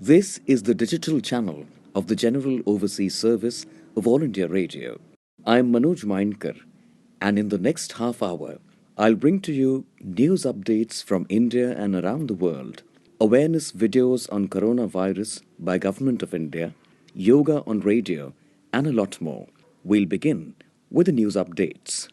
This is the digital channel of the General Overseas Service of All India Radio. I am Manoj Mainkar, and in the next half hour, I'll bring to you news updates from India and around the world, awareness videos on coronavirus by Government of India, yoga on radio, and a lot more. We'll begin with the news updates.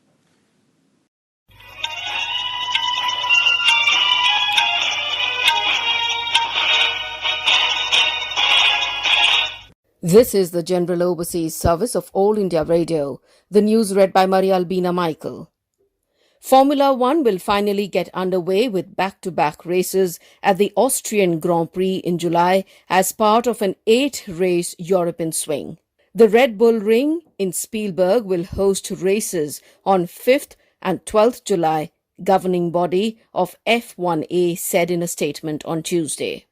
This is the General Overseas Service of All India Radio. The news read by Maria Albina Michael. Formula One will finally get underway with back-to-back races at the Austrian Grand Prix in July as part of an 8-race European swing. The Red Bull Ring in Spielberg will host races on 5th and 12th July, governing body of F1A said in a statement on Tuesday.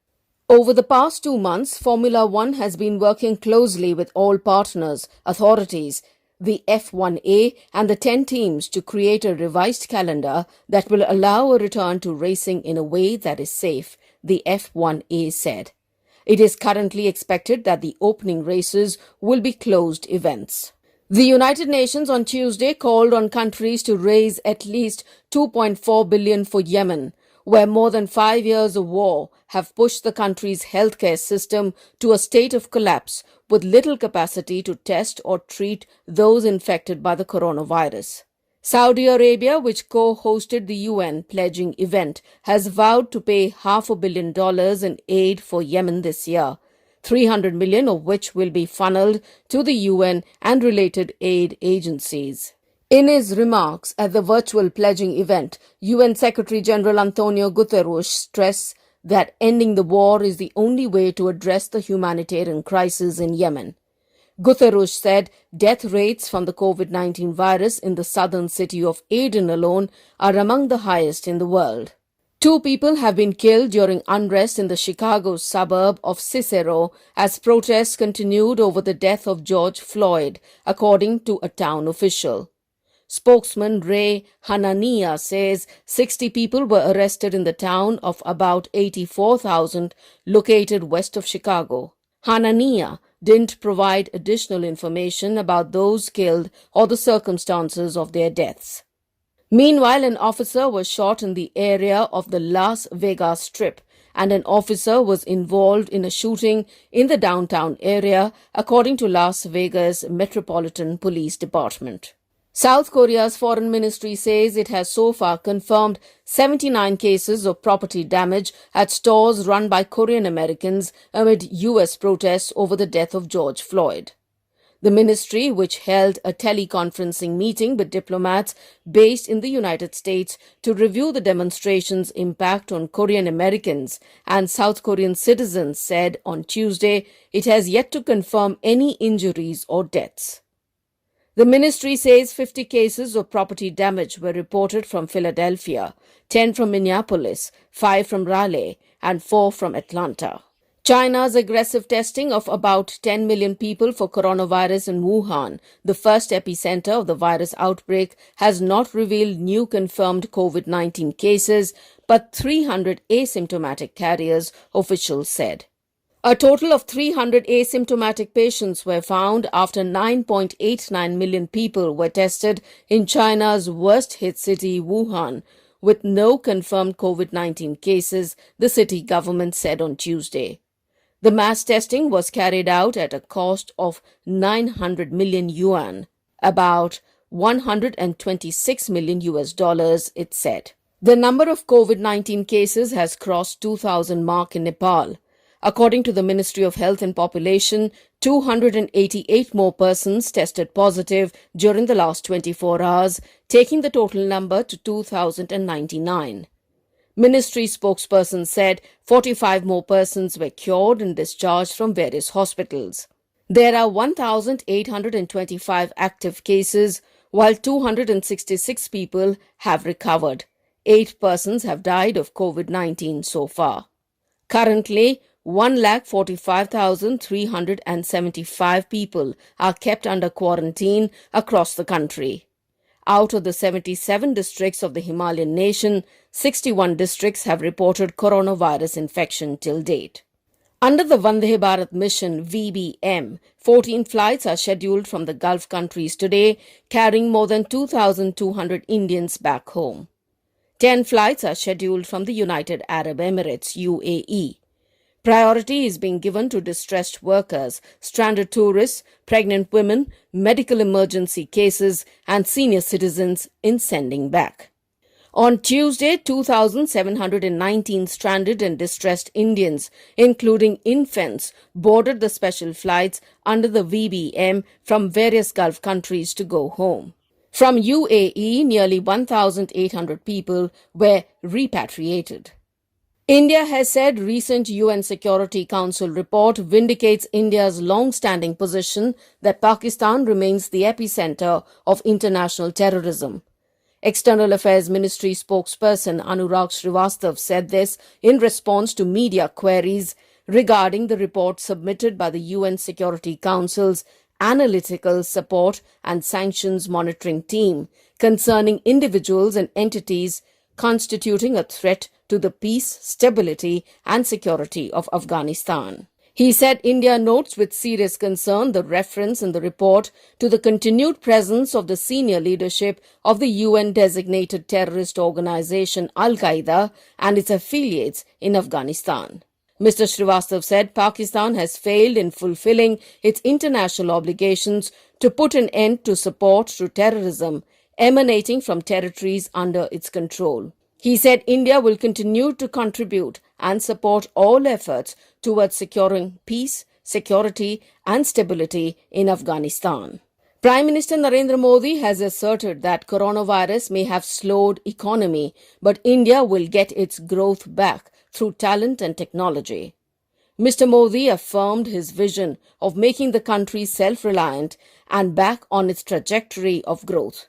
Over the past 2 months, Formula One has been working closely with all partners, authorities, the F1A and the 10 teams to create a revised calendar that will allow a return to racing in a way that is safe, the F1A said. It is currently expected that the opening races will be closed events. The United Nations on Tuesday called on countries to raise at least $2.4 billion for Yemen, where more than 5 years of war have pushed the country's healthcare system to a state of collapse with little capacity to test or treat those infected by the coronavirus. Saudi Arabia, which co-hosted the UN pledging event, has vowed to pay $500 million in aid for Yemen this year, $300 million of which will be funneled to the UN and related aid agencies. In his remarks at the virtual pledging event, UN Secretary-General Antonio Guterres stressed that ending the war is the only way to address the humanitarian crisis in Yemen. Guterres said death rates from the COVID-19 virus in the southern city of Aden alone are among the highest in the world. 2 people have been killed during unrest in the Chicago suburb of Cicero as protests continued over the death of George Floyd, according to a town official. Spokesman Ray Hanania says 60 people were arrested in the town of about 84,000 located west of Chicago. Hanania didn't provide additional information about those killed or the circumstances of their deaths. Meanwhile, an officer was shot in the area of the Las Vegas Strip, and an officer was involved in a shooting in the downtown area, according to Las Vegas Metropolitan Police Department. South Korea's foreign ministry says it has so far confirmed 79 cases of property damage at stores run by Korean Americans amid U.S. protests over the death of George Floyd. The ministry, which held a teleconferencing meeting with diplomats based in the United States to review the demonstrations' impact on Korean Americans and South Korean citizens, said on Tuesday it has yet to confirm any injuries or deaths. The ministry says 50 cases of property damage were reported from Philadelphia, 10 from Minneapolis, 5 from Raleigh, and 4 from Atlanta. China's aggressive testing of about 10 million people for coronavirus in Wuhan, the first epicenter of the virus outbreak, has not revealed new confirmed COVID-19 cases, but 300 asymptomatic carriers, officials said. A total of 300 asymptomatic patients were found after 9.89 million people were tested in China's worst-hit city, Wuhan, with no confirmed COVID-19 cases, the city government said on Tuesday. The mass testing was carried out at a cost of 900 million yuan, about $126 million, it said. The number of COVID-19 cases has crossed 2,000 mark in Nepal. According to the Ministry of Health and Population, 288 more persons tested positive during the last 24 hours, taking the total number to 2,099. Ministry spokesperson said 45 more persons were cured and discharged from various hospitals. There are 1,825 active cases, while 266 people have recovered. 8 persons have died of COVID-19 so far. Currently, 1,45,375 people are kept under quarantine across the country. Out of the 77 districts of the Himalayan nation, 61 districts have reported coronavirus infection till date. Under the Vande Bharat mission VBM, 14 flights are scheduled from the Gulf countries today, carrying more than 2,200 Indians back home. 10 flights are scheduled from the United Arab Emirates UAE. Priority is being given to distressed workers, stranded tourists, pregnant women, medical emergency cases, and senior citizens in sending back. On Tuesday, 2,719 stranded and distressed Indians, including infants, boarded the special flights under the VBM from various Gulf countries to go home. From UAE, nearly 1,800 people were repatriated. India has said recent UN Security Council report vindicates India's long-standing position that Pakistan remains the epicenter of international terrorism. External Affairs Ministry spokesperson Anurag Srivastav said this in response to media queries regarding the report submitted by the UN Security Council's Analytical Support and Sanctions Monitoring Team concerning individuals and entities constituting a threat to the peace, stability, and security of Afghanistan. He said India notes with serious concern the reference in the report to the continued presence of the senior leadership of the UN-designated terrorist organization Al-Qaeda and its affiliates in Afghanistan. Mr. Srivastav said Pakistan has failed in fulfilling its international obligations to put an end to support to terrorism emanating from territories under its control. He said India will continue to contribute and support all efforts towards securing peace, security, and stability in Afghanistan. Prime Minister Narendra Modi has asserted that coronavirus may have slowed economy, but India will get its growth back through talent and technology. Mr. Modi affirmed his vision of making the country self-reliant and back on its trajectory of growth.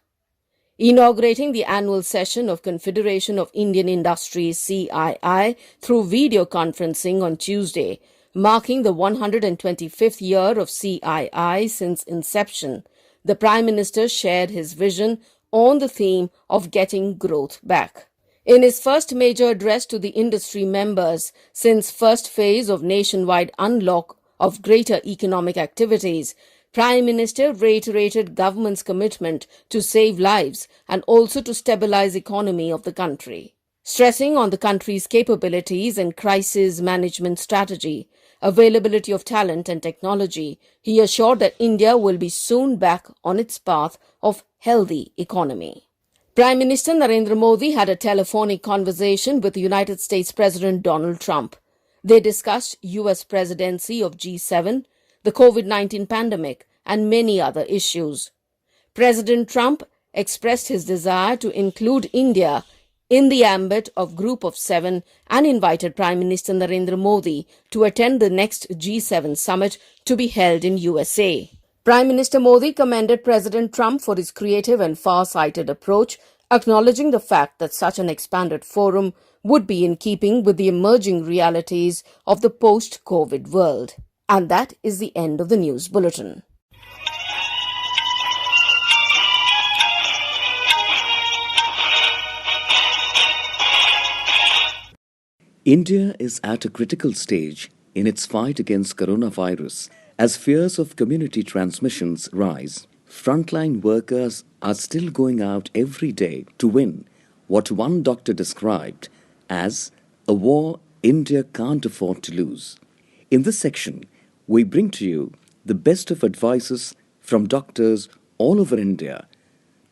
Inaugurating the annual session of Confederation of Indian Industries CII through video conferencing on Tuesday, marking the 125th year of CII since inception, the Prime Minister shared his vision on the theme of getting growth back. In his first major address to the industry members since first phase of nationwide unlock of greater economic activities, Prime Minister reiterated government's commitment to save lives and also to stabilize economy of the country. Stressing on the country's capabilities and crisis management strategy, availability of talent and technology, he assured that India will be soon back on its path of healthy economy. Prime Minister Narendra Modi had a telephonic conversation with United States President Donald Trump. They discussed US presidency of G7, the COVID-19 pandemic, and many other issues. President Trump expressed his desire to include India in the ambit of Group of Seven and invited Prime Minister Narendra Modi to attend the next G7 summit to be held in USA. Prime Minister Modi commended President Trump for his creative and far-sighted approach, acknowledging the fact that such an expanded forum would be in keeping with the emerging realities of the post-COVID world. And that is the end of the news bulletin. India is at a critical stage in its fight against coronavirus as fears of community transmissions rise. Frontline workers are still going out every day to win what one doctor described as a war India can't afford to lose. In this section, we bring to you the best of advices from doctors all over India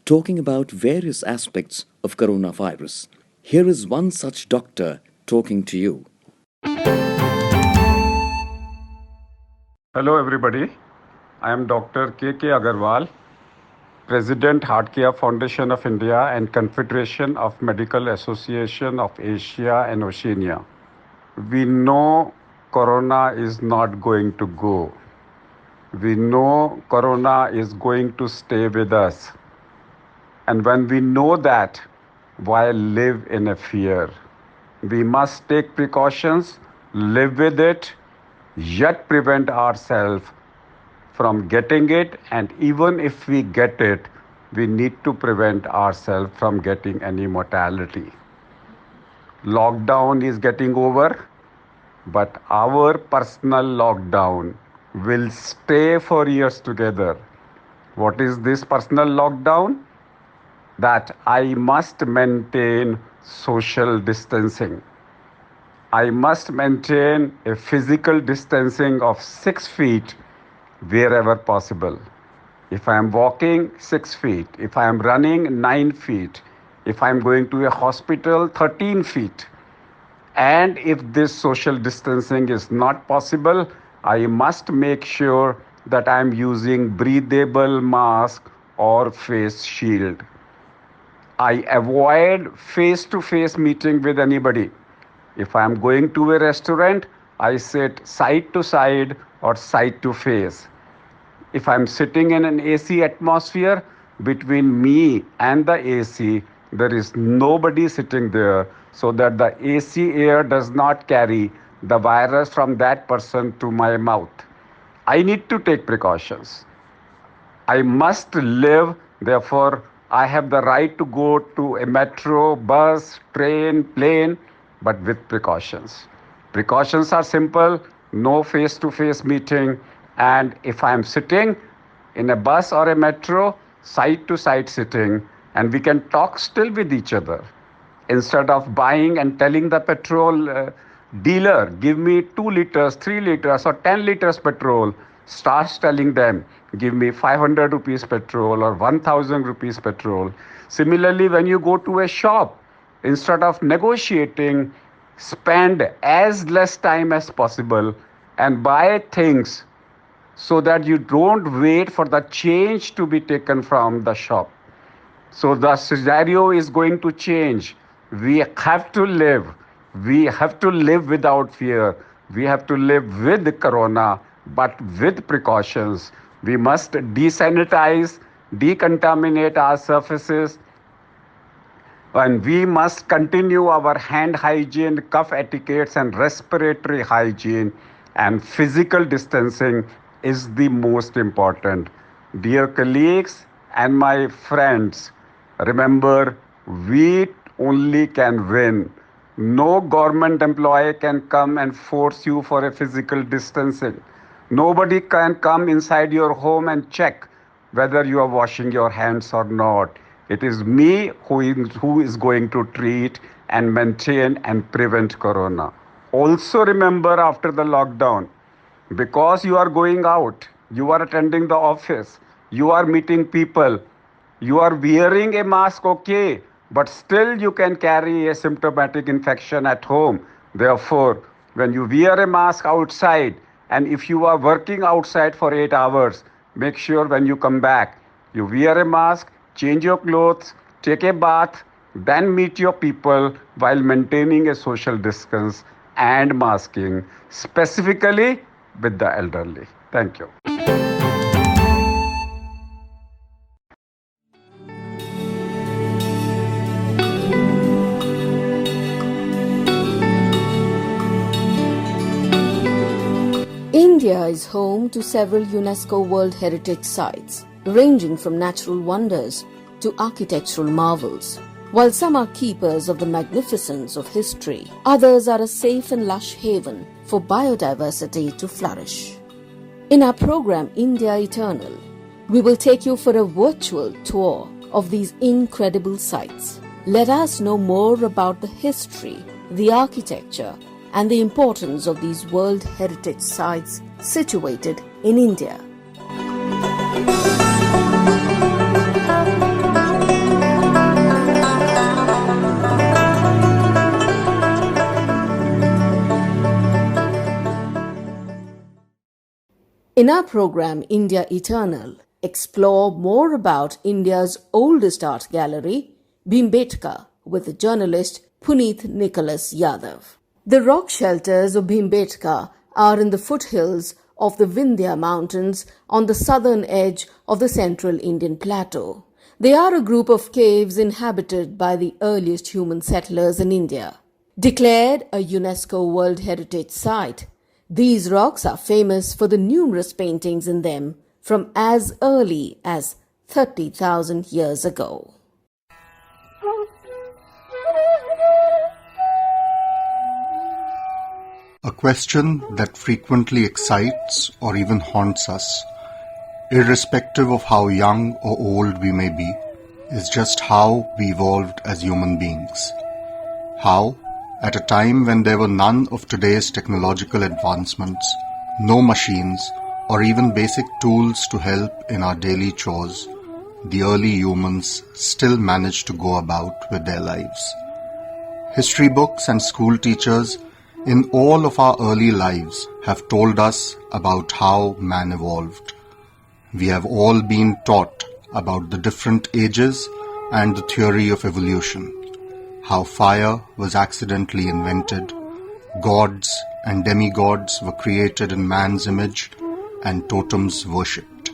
talking about various aspects of coronavirus. Here is one such doctor talking to you. Hello everybody, I am Dr. K.K. Agarwal, President Heart Care Foundation of India and Confederation of Medical Association of Asia and Oceania. We know Corona is not going to go. We know Corona is going to stay with us. And when we know that, why live in a fear? We must take precautions, live with it, yet prevent ourselves from getting it. And even if we get it, we need to prevent ourselves from getting any mortality. Lockdown is getting over. but our personal lockdown will stay for years together. What is this personal lockdown? That I must maintain social distancing. I must maintain a physical distancing of 6 feet wherever possible. If I am walking, 6 feet. If I am running, 9 feet. If I am going to a hospital, 13 feet. And if this social distancing is not possible, I must make sure that I am using breathable mask or face shield. I avoid face-to-face meeting with anybody. If I am going to a restaurant, I sit side to side or side to face. If I'm sitting in an AC atmosphere, between me and the AC, there is nobody sitting there so that the AC air does not carry the virus from that person to my mouth. I need to take precautions. I must live, therefore, I have the right to go to a metro, bus, train, plane, but with precautions. Precautions are simple, no face to face meeting, and if I am sitting in a bus or a metro, side to side sitting, and we can talk still with each other. Instead of buying and telling the petrol dealer, give me 2 liters, 3 liters, or 10 liters petrol, starts telling them, give me 500 rupees petrol or 1000 rupees petrol. Similarly, when you go to a shop, instead of negotiating, spend as less time as possible and buy things so that you don't wait for the change to be taken from the shop. So the scenario is going to change. We have to live. We have to live without fear. We have to live with corona, but with precautions. We must desanitize, decontaminate our surfaces, and we must continue our hand hygiene, cough etiquettes, and respiratory hygiene. And physical distancing is the most important. Dear colleagues and my friends, remember, we only can win. No government employee can come and force you for a physical distancing. Nobody can come inside your home and check whether you are washing your hands or not. It is me who is going to treat and maintain and prevent corona. Also remember, after the lockdown, because you are going out, you are attending the office, you are meeting people, you are wearing a mask, okay, but still you can carry a symptomatic infection at home. Therefore, when you wear a mask outside, and if you are working outside for 8 hours, make sure when you come back, you wear a mask, change your clothes, take a bath, then meet your people while maintaining a social distance and masking, specifically with the elderly. Thank you. India is home to several UNESCO World Heritage Sites, ranging from natural wonders to architectural marvels. While some are keepers of the magnificence of history, others are a safe and lush haven for biodiversity to flourish. In our program India Eternal, we will take you for a virtual tour of these incredible sites. Let us know more about the history, the architecture, and the importance of these World Heritage Sites situated in India. In our program India Eternal, explore more about India's oldest art gallery, Bhimbetka, with journalist Puneet Nicholas Yadav. The rock shelters of Bhimbetka are in the foothills of the Vindhya Mountains on the southern edge of the central Indian plateau. They are a group of caves inhabited by the earliest human settlers in India. Declared a UNESCO World Heritage Site, these rocks are famous for the numerous paintings in them from as early as 30,000 years ago. A question that frequently excites or even haunts us, irrespective of how young or old we may be, is just how we evolved as human beings. How, at a time when there were none of today's technological advancements, no machines, or even basic tools to help in our daily chores, the early humans still managed to go about with their lives. History books and school teachers in all of our early lives have told us about how man evolved. We have all been taught about the different ages and the theory of evolution, how fire was accidentally invented, gods and demigods were created in man's image, and totems worshipped.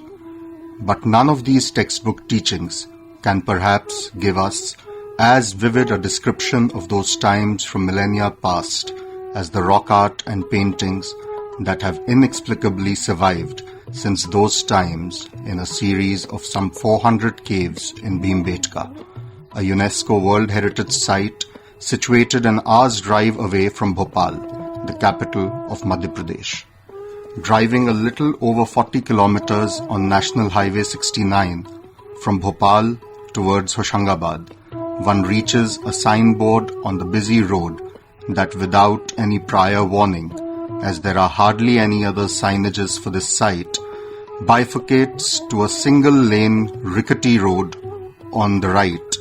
But none of these textbook teachings can perhaps give us as vivid a description of those times from millennia past as the rock art and paintings that have inexplicably survived since those times in a series of some 400 caves in Bhimbetka, a UNESCO World Heritage Site situated an hour's drive away from Bhopal, the capital of Madhya Pradesh. Driving a little over 40 kilometers on National Highway 69 from Bhopal towards Hoshangabad, one reaches a signboard on the busy road that, without any prior warning, as there are hardly any other signages for this site, bifurcates to a single-lane rickety road on the right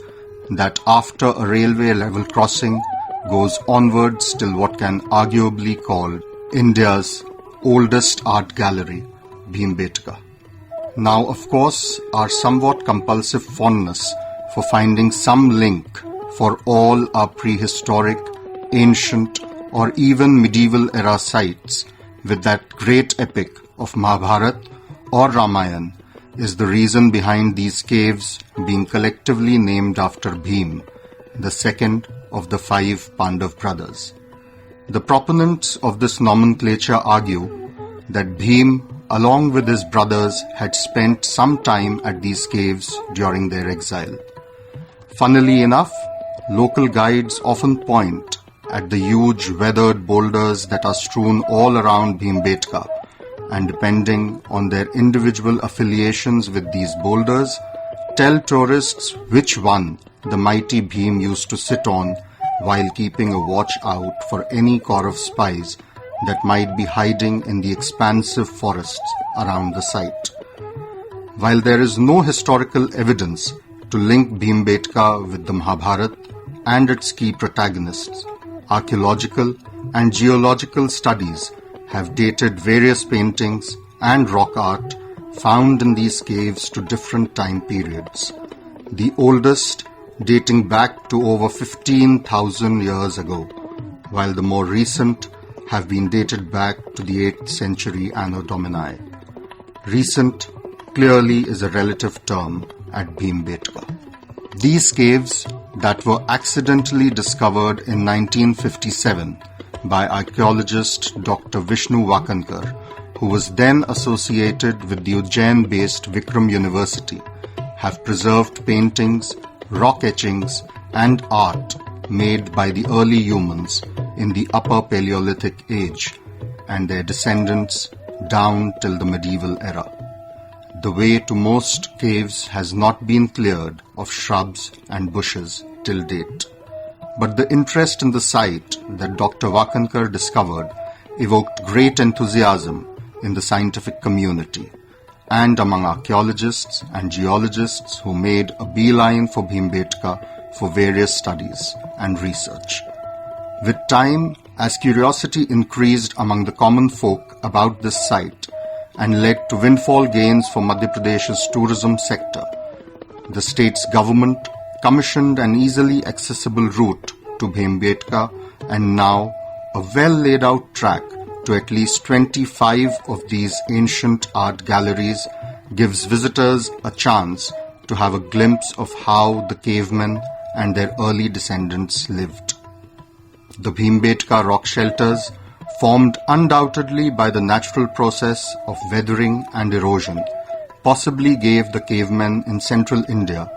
that, after a railway level crossing, goes onwards till what can arguably called India's oldest art gallery, Bhimbetka. Now, of course, our somewhat compulsive fondness for finding some link for all our prehistoric, ancient, or even medieval era sites with that great epic of Mahabharata or Ramayana is the reason behind these caves being collectively named after Bhim, the second of the 5 Pandav brothers. The proponents of this nomenclature argue that Bhim, along with his brothers, had spent some time at these caves during their exile. Funnily enough, local guides often point at the huge weathered boulders that are strewn all around Bhimbetka, and depending on their individual affiliations with these boulders, tell tourists which one the mighty Bhim used to sit on while keeping a watch out for any corps of spies that might be hiding in the expansive forests around the site. While there is no historical evidence to link Bhimbetka with the Mahabharata and its key protagonists, archaeological and geological studies have dated various paintings and rock art found in these caves to different time periods, the oldest dating back to over 15,000 years ago, while the more recent have been dated back to the 8th century Anno Domini. Recent clearly is a relative term at Bhimbetka. These caves that were accidentally discovered in 1957 by archaeologist Dr. Vishnu Wakankar, who was then associated with the Ujjain-based Vikram University, have preserved paintings, rock etchings, and art made by the early humans in the Upper Paleolithic age and their descendants down till the medieval era. The way to most caves has not been cleared of shrubs and bushes till date. But the interest in the site that Dr. Wakankar discovered evoked great enthusiasm in the scientific community and among archaeologists and geologists who made a beeline for Bhimbetka for various studies and research. With time, as curiosity increased among the common folk about this site and led to windfall gains for Madhya Pradesh's tourism sector, the state's government commissioned an easily accessible route to Bhimbetka and now a well laid out track to at least 25 of these ancient art galleries gives visitors a chance to have a glimpse of how the cavemen and their early descendants lived. The Bhimbetka rock shelters, formed undoubtedly by the natural process of weathering and erosion, possibly gave the cavemen in central India,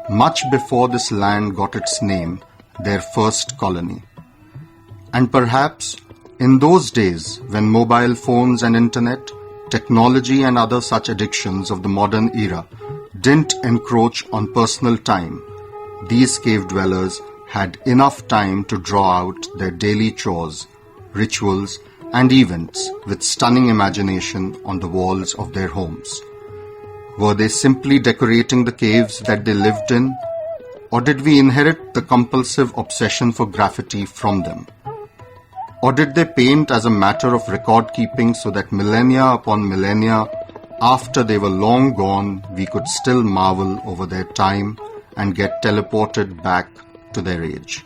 much before this land got its name, their first colony. And perhaps In those days, when mobile phones and internet, technology and other such addictions of the modern era didn't encroach on personal time, these cave dwellers had enough time to draw out their daily chores, rituals, and events with stunning imagination on the walls of their homes. Were they simply decorating the caves that they lived in, or did we inherit the compulsive obsession for graffiti from them? Or did they paint as a matter of record keeping so that millennia upon millennia after they were long gone, we could still marvel over their time and get teleported back to their age?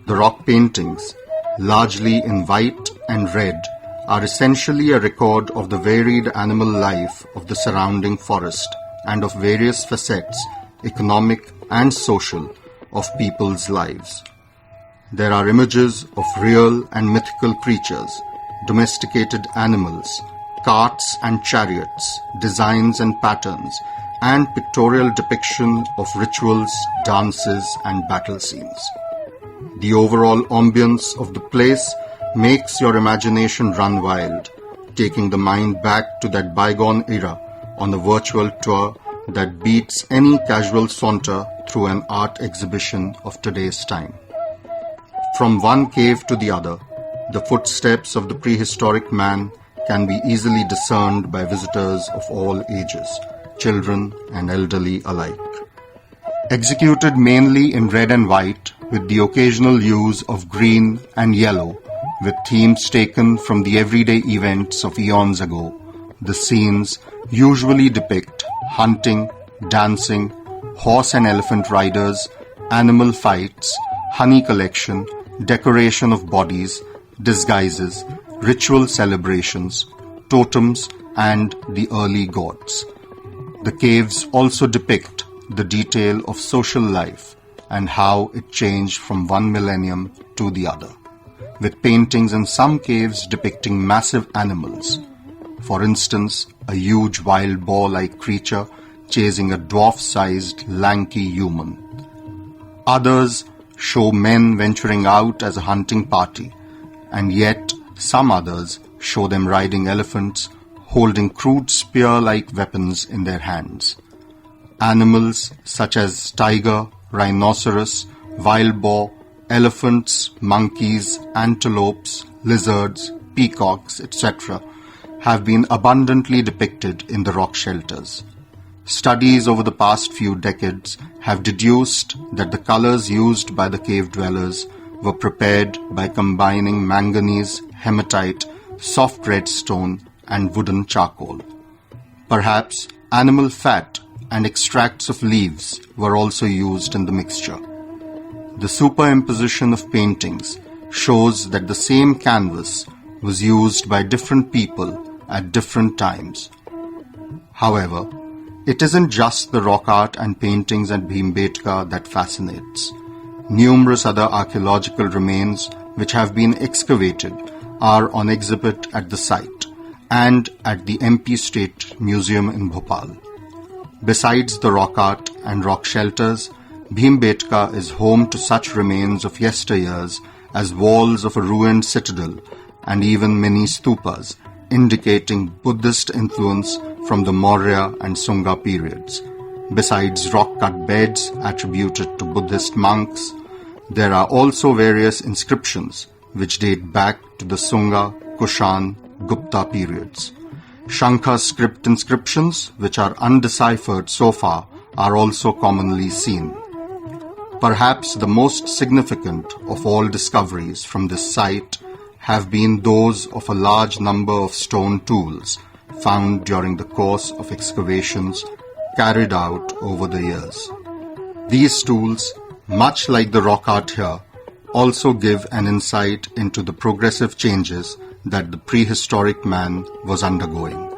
The rock paintings, largely in white and red, are essentially a record of the varied animal life of the surrounding forest and of various facets, economic and social, of people's lives. There are images of real and mythical creatures, domesticated animals, carts and chariots, designs and patterns, and pictorial depiction of rituals, dances, and battle scenes. The overall ambience of the place makes your imagination run wild, taking the mind back to that bygone era on a virtual tour that beats any casual saunter through an art exhibition of today's time. From one cave to the other, the footsteps of the prehistoric man can be easily discerned by visitors of all ages, children and elderly alike. Executed mainly in red and white, with the occasional use of green and yellow, with themes taken from the everyday events of eons ago, the scenes usually depict hunting, dancing, horse and elephant riders, animal fights, honey collection, decoration of bodies, disguises, ritual celebrations, totems, and the early gods. The caves also depict the detail of social life and how it changed from one millennium to the other, with paintings in some caves depicting massive animals. For instance, a huge wild boar-like creature chasing a dwarf-sized lanky human. Others show men venturing out as a hunting party, and yet some others show them riding elephants, holding crude spear-like weapons in their hands. Animals such as tiger, rhinoceros, wild boar, elephants, monkeys, antelopes, lizards, peacocks, etc. have been abundantly depicted in the rock shelters. Studies over the past few decades have deduced that the colors used by the cave dwellers were prepared by combining manganese, hematite, soft red stone, and wooden charcoal. Perhaps animal fat and extracts of leaves were also used in the mixture. The superimposition of paintings shows that the same canvas was used by different people at different times. However, it isn't just the rock art and paintings at Bhimbetka that fascinates. Numerous other archaeological remains which have been excavated are on exhibit at the site and at the MP State Museum in Bhopal. Besides the rock art and rock shelters, Bhimbetka is home to such remains of yesteryears as walls of a ruined citadel and even mini stupas, indicating Buddhist influence from the Maurya and Sunga periods. Besides rock-cut beds attributed to Buddhist monks, there are also various inscriptions which date back to the Sunga, Kushan, Gupta periods. Shankha script inscriptions, which are undeciphered so far, are also commonly seen. Perhaps the most significant of all discoveries from this site have been those of a large number of stone tools found during the course of excavations carried out over the years. These tools, much like the rock art here, also give an insight into the progressive changes that the prehistoric man was undergoing.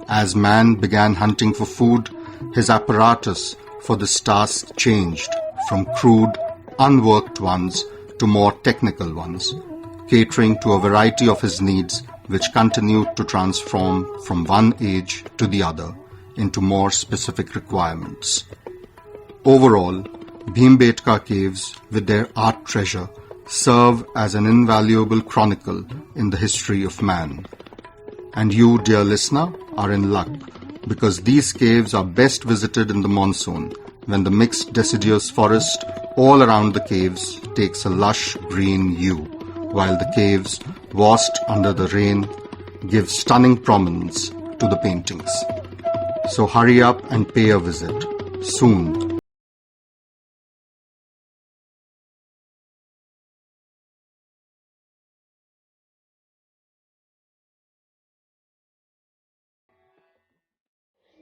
As man began hunting for food, his apparatus for this task changed from crude, unworked ones to more technical ones, catering to a variety of his needs which continued to transform from one age to the other into more specific requirements. Overall, Bhimbetka caves, with their art treasure, serve as an invaluable chronicle in the history of man. And you, dear listener, are in luck, because these caves are best visited in the monsoon, when the mixed deciduous forest all around the caves takes a lush green hue, while the caves, washed under the rain, give stunning prominence to the paintings. So hurry up and pay a visit, soon.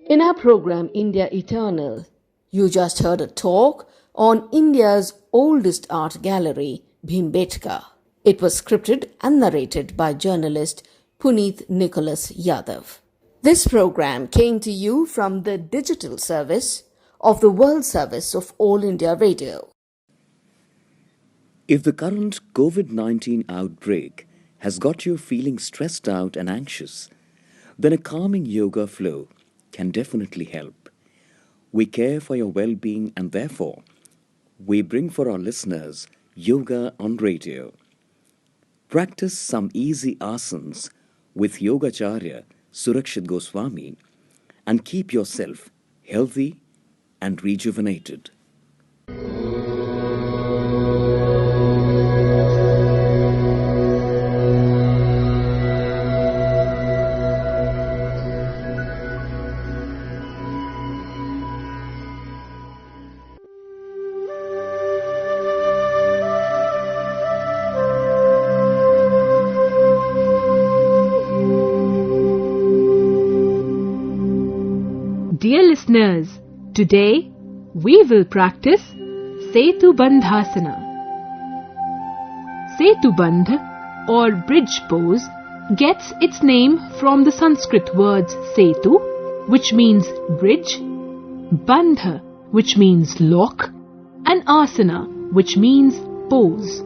In our program India Eternal, you just heard a talk on India's oldest art gallery, Bhimbetka. It was scripted and narrated by journalist Puneet Nicholas Yadav. This program came to you from the digital service of the World Service of All India Radio. If the current COVID-19 outbreak has got you feeling stressed out and anxious, then a calming yoga flow can definitely help. We care for your well-being, and therefore, we bring for our listeners Yoga on Radio. Practice some easy asanas with Yogacharya Surakshit Goswami and keep yourself healthy and rejuvenated. Dear listeners, today we will practice Setu Bandhasana. Setu Bandh or bridge pose gets its name from the Sanskrit words Setu, which means bridge, Bandha, which means lock, and Asana, which means pose.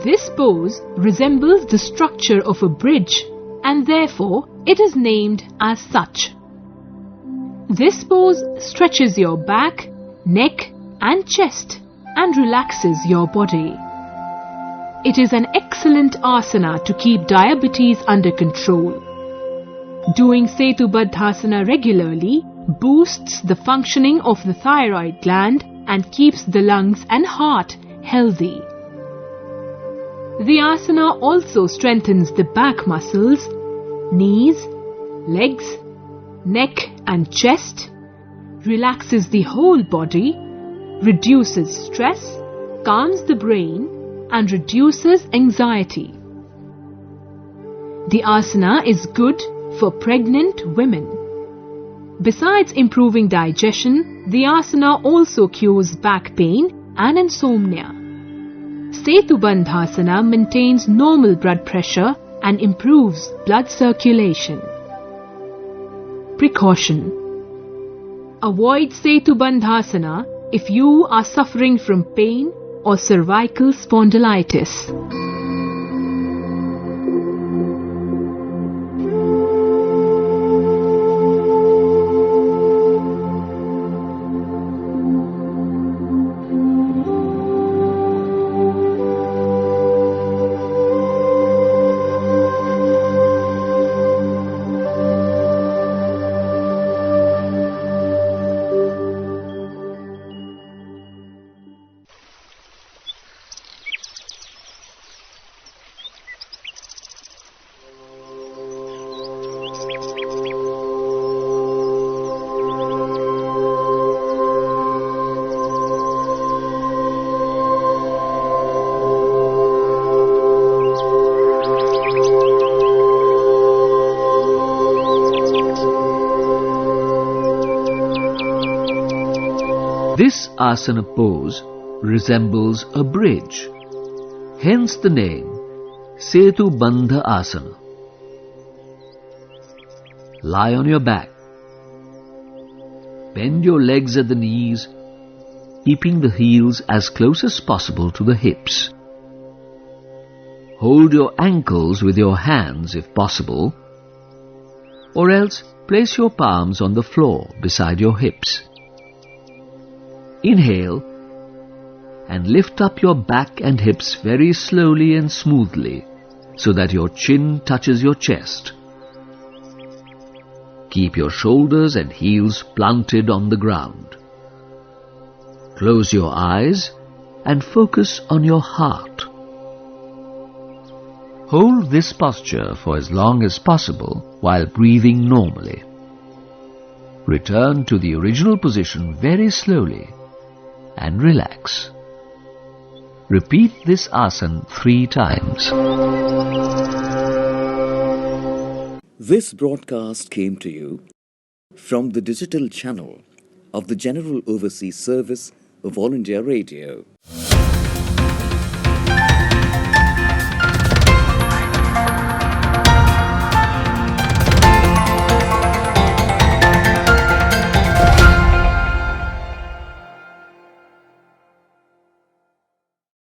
This pose resembles the structure of a bridge, and therefore it is named as such. This pose stretches your back, neck and chest and relaxes your body. It is an excellent asana to keep diabetes under control. Doing Setu Bandhasana regularly boosts the functioning of the thyroid gland and keeps the lungs and heart healthy. The asana also strengthens the back muscles, knees, legs, neck and chest, relaxes the whole body, reduces stress, calms the brain and reduces anxiety. The asana is good for pregnant women. Besides improving digestion, the asana also cures back pain and insomnia. Setu Bandhasana maintains normal blood pressure and improves blood circulation. Precaution: avoid Setu Bandhasana if you are suffering from pain or cervical spondylitis. This asana pose resembles a bridge, hence the name Setu Bandha Asana. Lie on your back. Bend your legs at the knees, keeping the heels as close as possible to the hips. Hold your ankles with your hands if possible, or else place your palms on the floor beside your hips. Inhale and lift up your back and hips very slowly and smoothly so that your chin touches your chest. Keep your shoulders and heels planted on the ground. Close your eyes and focus on your heart. Hold this posture for as long as possible while breathing normally. Return to the original position very slowly and relax. Repeat this asana 3 times. This broadcast came to you from the digital channel of the General Overseas Service of All India Radio.